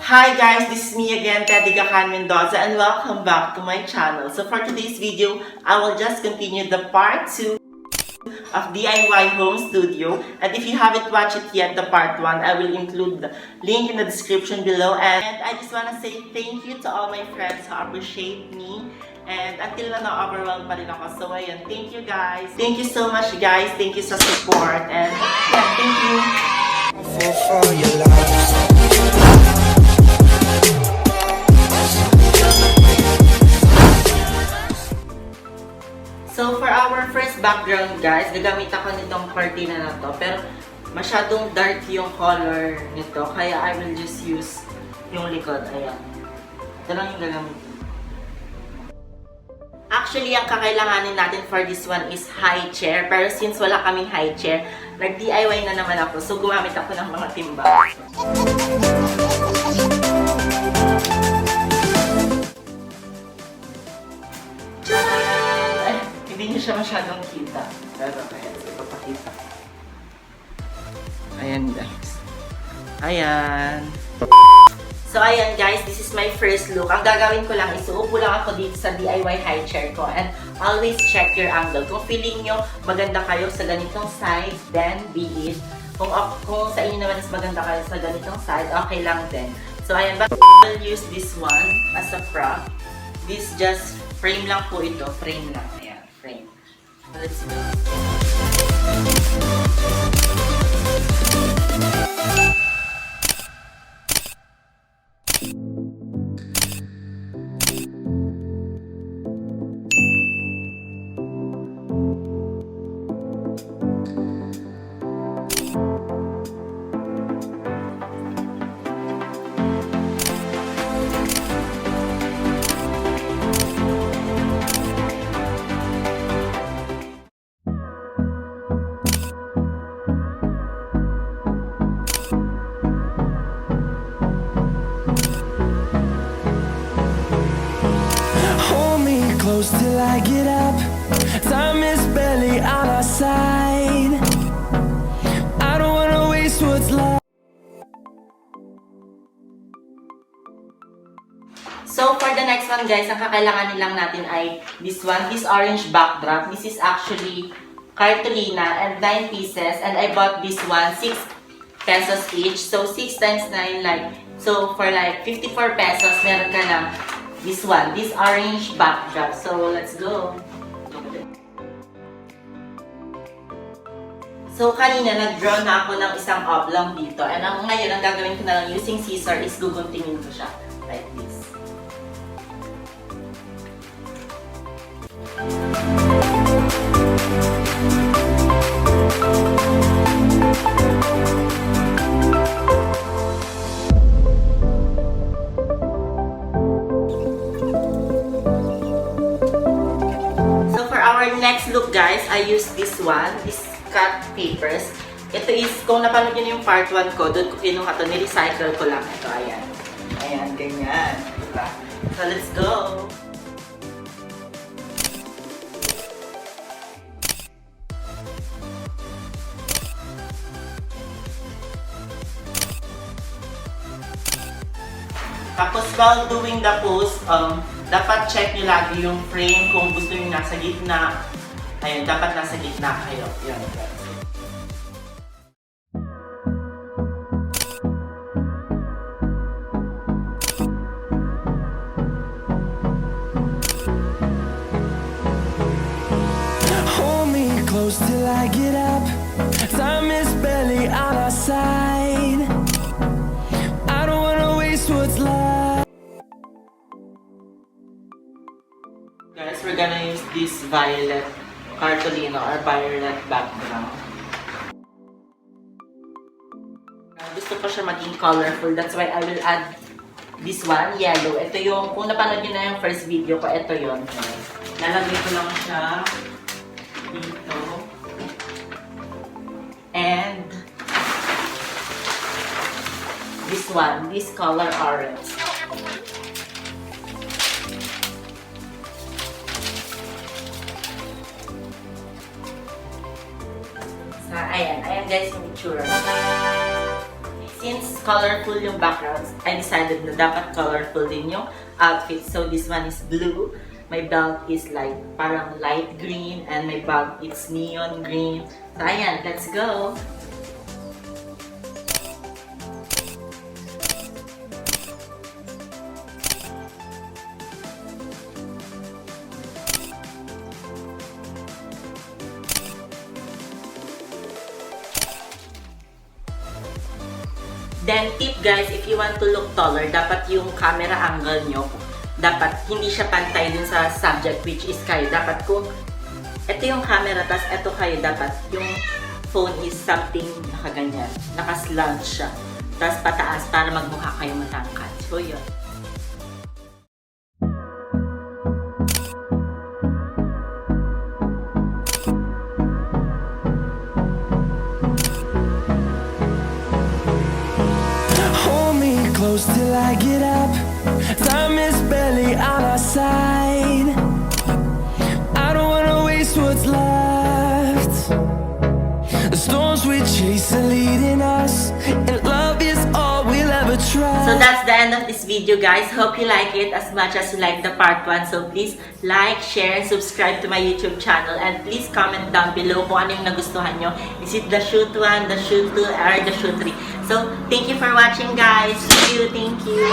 Hi guys, this is me again, Gacayan Mendoza, and welcome back to my channel. So for today's video, I will just continue the part 2 of DIY home studio. And if you haven't watched it yet, the part 1, I will include the link in the description below. And I just want to say thank you to all my friends who appreciate me. And until na na-overwhelmed pa rin ako. So ayun, thank you guys. Thank you so much guys. Thank you sa support. And yeah, thank you. For your love. So for our first background guys, gagamit ako nitong cortina na to. Pero masyadong dark yung color nito. Kaya I will just use yung likod. Ayan. Ito lang yung gagamit. Actually, ang kakailanganin natin for this one is high chair. Pero since wala kaming high chair, nag-DIY na naman ako. So gumamit ako ng mga timba. Hindi niyo siya masyadong kita. Pero kaya ipapakita. Ayan guys. Ayan. So ayan guys, this is my first look. Ang gagawin ko lang is uupo lang ako dito sa DIY high chair ko. And always check your angle. Kung feeling nyo maganda kayo sa ganitong side, then be it. Kung sa inyo naman is maganda kayo sa ganitong side, okay lang din. So ayan, but I will use this one as a prop. This just frame lang po ito. Frame lang. Ayan, frame. Let's go. Close till I get up. Time is barely on our side. I don't wanna waste what's left. So for the next one guys, ang kakailanganin lang natin ay this one, this orange backdrop. This is actually cartolina and 9 pieces, and I bought this one 6 pesos each. So 6 times 9 like, so for like 54 pesos meron ka ng this one, this orange backdrop. So, let's go. So, kanina nag-draw na ako ng isang oblong dito. And ngayon, ang gagawin ko na lang using scissor is guguntingin ko siya. Like this. Next look guys, I use this one, this cut papers. Ito is, kung napanood nyo na yung part 1 ko, doon ko kinuha to, nirecycle ko lang ito. Ayan. Ayan, ganyan. Diba? So, let's go! Tapos, while doing the pose, dapat check nyo lagi yung frame kung gusto nyo nasa gitna. Ayun, dapat nasa gitna kayo. Yan. Hold me close till I get up. Time is barely on our side. I don't wanna waste what's left. Guys, we're gonna use this violet cartolina or violet background. Gusto ko siya maging colorful. That's why I will add this one, yellow. Ito yung, kung napanood nyo na yung first video ko, ito yun. Lalagay ko lang siya dito. And this one, this color orange. Ayan guys yung itsura. since colorful yung backgrounds, I decided na dapat colorful din yung outfit. So this one is blue. My belt is like parang light green and my bag it's neon green. So ayan, let's go! Then tip guys, if you want to look taller, dapat yung camera angle nyo, dapat hindi siya pantay dun sa subject which is kayo. Dapat kung ito yung camera, tas ito kayo, dapat yung phone is something nakaganyan, nakaslouch siya. Tas pataas para magmukha kayo matangkad. So yun. Close till I get up. Time is barely on our side. I don't wanna waste what's left. The storms we chase are leading us, and love is all we'll ever try. So that's the end of this video guys. Hope you like it as much as you like the part 1. So please like, share, and subscribe to my YouTube channel. And please comment down below kung ano yung nagustuhan nyo. Is it the shoot 1, the shoot 2, or the shoot 3? So thank you for watching guys. See you. Thank you.